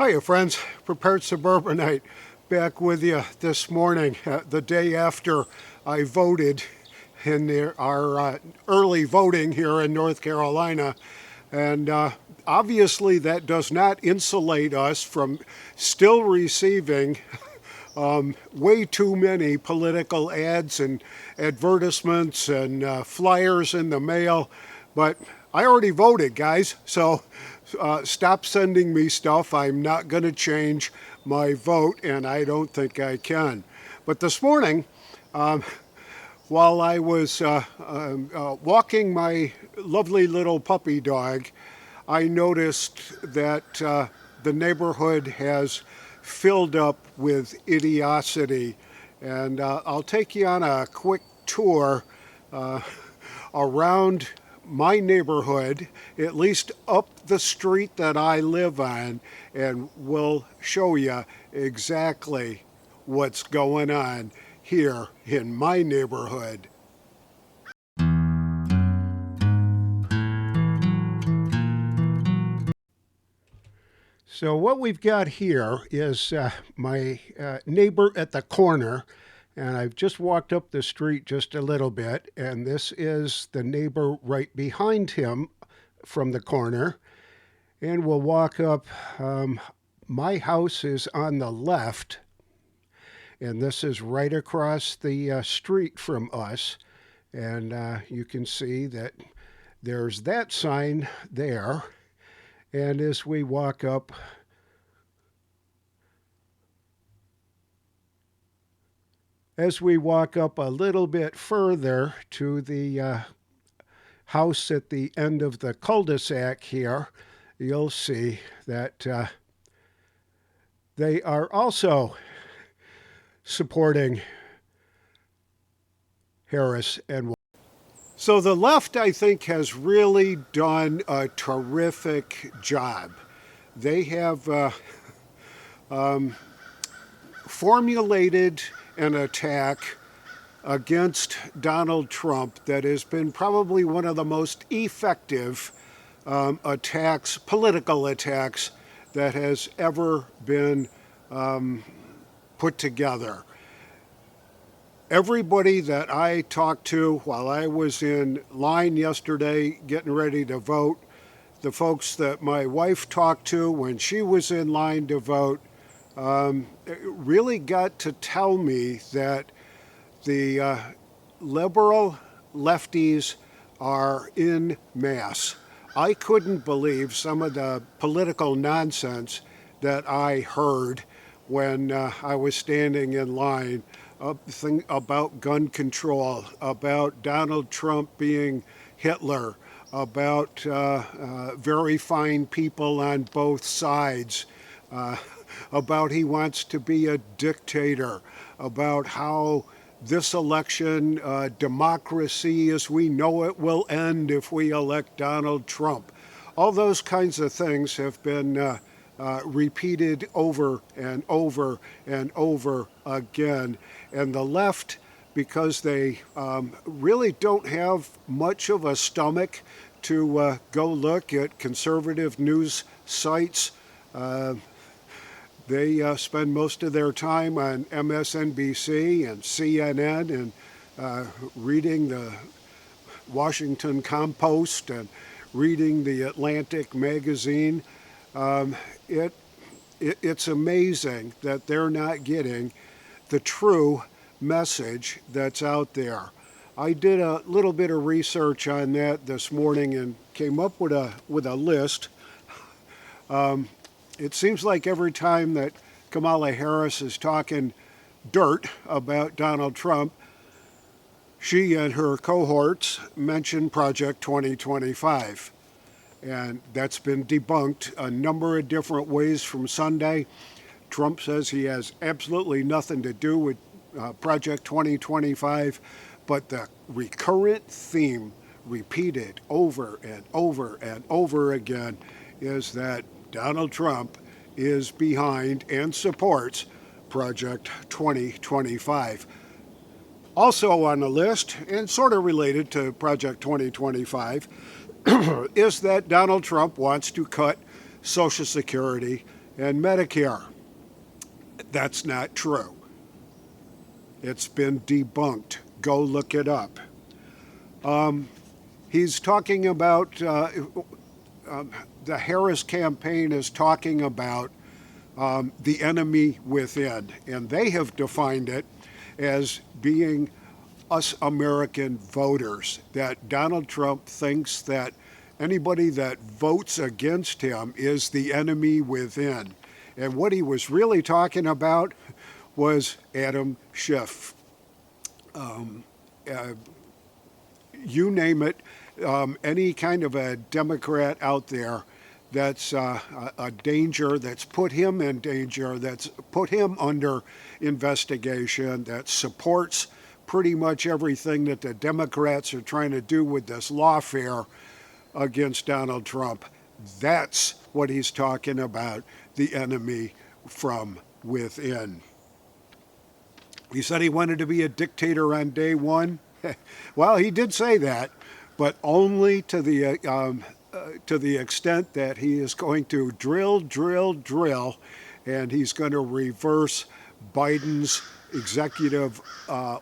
Hiya, friends. Prepared Suburbanite back with you this morning, the day after I voted in our early voting here in North Carolina. And obviously, that does not insulate us from still receiving way too many political ads and advertisements and flyers in the mail. But I already voted, guys, so stop sending me stuff. I'm not going to change my vote, and I don't think I can. But this morning, while I was walking my lovely little puppy dog, I noticed that the neighborhood has filled up with idiocity. And I'll take you on a quick tour around my neighborhood, at least up the street that I live on, and we'll show you exactly what's going on here in my neighborhood. So what we've got here is my neighbor at the corner, and I've just walked up the street just a little bit, and this is the neighbor right behind him from the corner. And we'll walk up. My house is on the left, and this is right across the street from us. And you can see that there's that sign there. And as we walk up, a little bit further to the house at the end of the cul-de-sac here, you'll see that they are also supporting Harris and so the left, I think, has really done a terrific job. They have formulated an attack against Donald Trump that has been probably one of the most effective attacks, political attacks, that has ever been put together. Everybody that I talked to while I was in line yesterday getting ready to vote, the folks that my wife talked to when she was in line to vote, really got to tell me that the liberal lefties are in mass. I couldn't believe some of the political nonsense that I heard when I was standing in line. Thing about gun control, about Donald Trump being Hitler, about very fine people on both sides, about he wants to be a dictator, about how this election, democracy as we know it will end if we elect Donald Trump. All those kinds of things have been repeated over and over and over again. And the left, because they really don't have much of a stomach to go look at conservative news sites, they spend most of their time on MSNBC and CNN and reading the Washington Compost and reading the Atlantic magazine. It's amazing that they're not getting the true message that's out there. I did a little bit of research on that this morning and came up with a list. It seems like every time that Kamala Harris is talking dirt about Donald Trump, she and her cohorts mention Project 2025. And that's been debunked a number of different ways from Sunday. Trump says he has absolutely nothing to do with Project 2025, but the recurrent theme repeated over and over and over again is that Donald Trump is behind and supports Project 2025. Also on the list, and sort of related to Project 2025, is that Donald Trump wants to cut Social Security and Medicare. That's not true. It's been debunked. Go look it up. He's talking about, the Harris campaign is talking about the enemy within, and they have defined it as being us American voters, that Donald Trump thinks that anybody that votes against him is the enemy within. And what he was really talking about was Adam Schiff. You name it, any kind of a Democrat out there that's a danger, that's put him in danger, that's put him under investigation, that supports pretty much everything that the Democrats are trying to do with this lawfare against Donald Trump. That's what he's talking about, the enemy from within. He said he wanted to be a dictator on day one. Well, he did say that, but only to the extent that he is going to drill, and he's going to reverse Biden's executive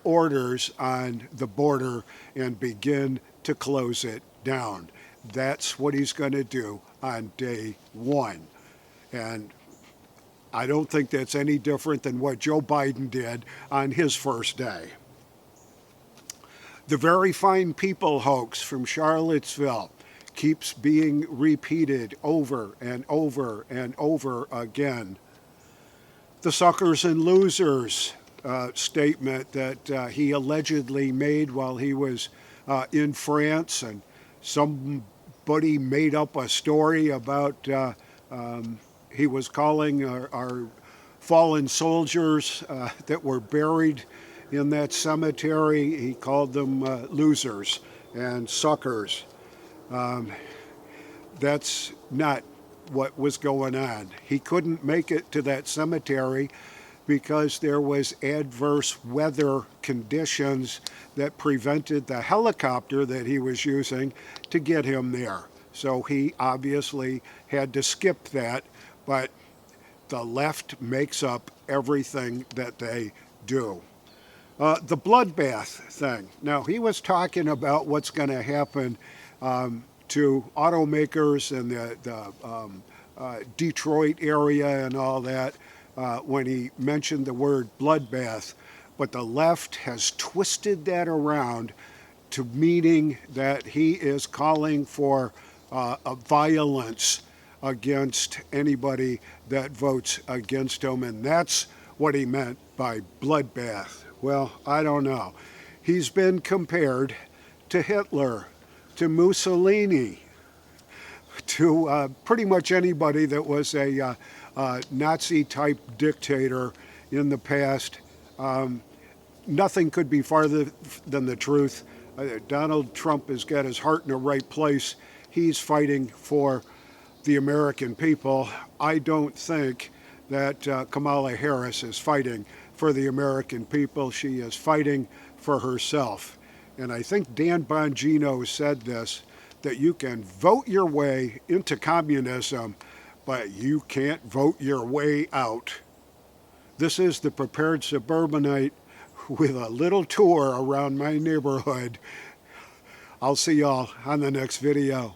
orders on the border and begin to close it down. That's what he's going to do on day one. And I don't think that's any different than what Joe Biden did on his first day. The very fine people hoax from Charlottesville keeps being repeated over and over and over again. The suckers and losers statement that he allegedly made while he was in France, and somebody made up a story about he was calling our fallen soldiers that were buried in that cemetery, he called them losers and suckers. That's not what was going on. He couldn't make it to that cemetery because there was adverse weather conditions that prevented the helicopter that he was using to get him there. So he obviously had to skip that, but the left makes up everything that they do. The bloodbath thing. Now, he was talking about what's going to happen to automakers in the Detroit area and all that when he mentioned the word bloodbath. But the left has twisted that around to meaning that he is calling for a violence against anybody that votes against him, and that's what he meant by bloodbath. Well, I don't know. He's been compared to Hitler, to Mussolini, to pretty much anybody that was a Nazi-type dictator in the past. Nothing could be farther than the truth. Donald Trump has got his heart in the right place. He's fighting for the American people. I don't think that Kamala Harris is fighting for the American people. She is fighting for herself. And I think Dan Bongino said this, that you can vote your way into communism, but you can't vote your way out. This is the Prepared Suburbanite with a little tour around my neighborhood. I'll see y'all on the next video.